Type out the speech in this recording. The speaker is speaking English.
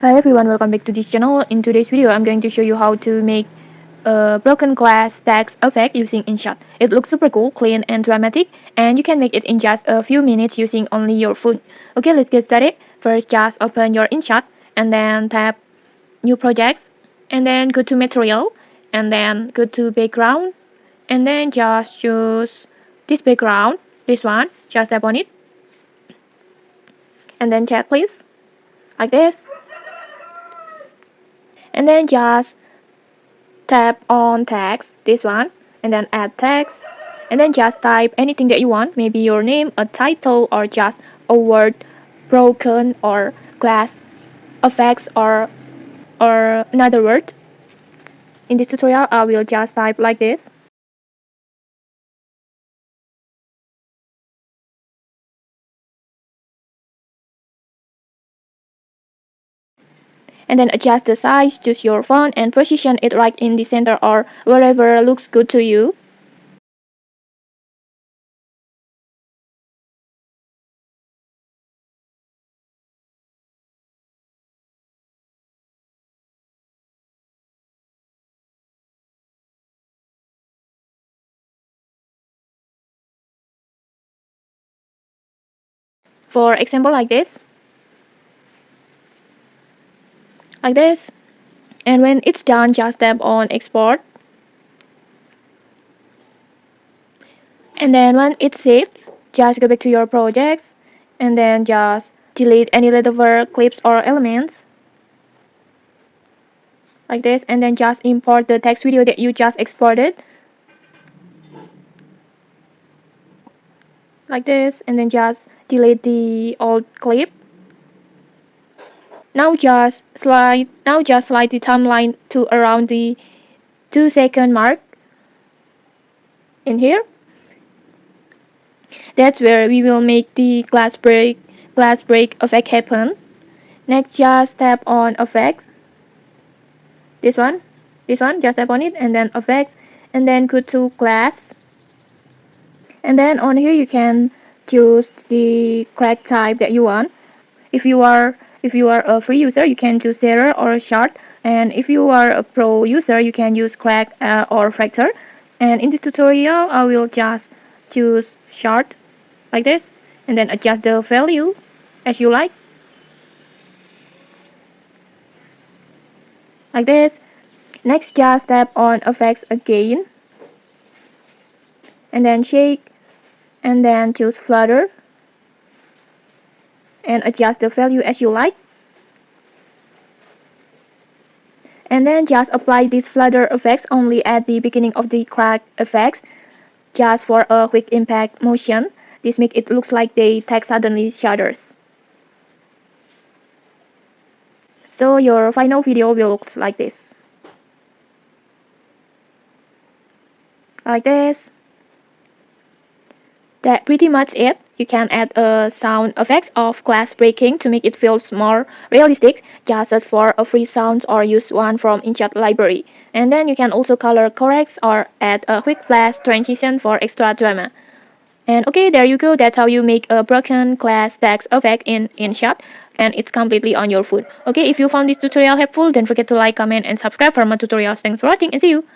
Hi everyone, welcome back to this channel. In today's video, I'm going to show you how to make a broken glass text effect using InShot. It looks super cool, clean and dramatic, and you can make it in just a few minutes using only your phone. Okay, let's get started. First, just open your InShot and then tap New Projects and then go to Material and then go to Background and then just choose this background, this one, just tap on it and then check please, like this, and then just tap on text, this one, and then add text, and then just type anything that you want, maybe your name, a title, or just a word, broken or glass effects, or another word. In this tutorial, I will just type like this. And then adjust the size, choose your font, and position it right in the center or wherever looks good to you. For example, like this. Like this. And when it's done, just tap on export. And then when it's saved, just go back to your projects and then just delete any leftover clips or elements like this, and then just import the text video that you just exported like this, and then just delete the old clip. Now just slide the timeline to around the 2-second mark in here. That's where we will make the glass break effect happen. Next, just tap on effects. This one, just tap on it, and then effects, and then go to glass. And then on here you can choose the crack type that you want. If you are a free user, you can choose Shatter or Shot, and if you are a pro user, you can use crack or fracture. And in this tutorial, I will just choose Shot like this, and then adjust the value as you like this. Next, just tap on effects again, and then shake, and then choose flutter, and adjust the value as you like. And then just apply these flutter effects only at the beginning of the crack effects, just for a quick impact motion. This makes it looks like the text suddenly shatters. So your final video will look like this. Like this. That's pretty much it. You can add a sound effects of glass breaking to make it feel more realistic. Just search for a free sound or use one from InShot library. And then you can also color correct or add a quick flash transition for extra drama. And okay, there you go. That's how you make a broken glass text effect in InShot, and it's completely on your phone. Okay, if you found this tutorial helpful, don't forget to like, comment, and subscribe for more tutorials. Thanks for watching, and see you.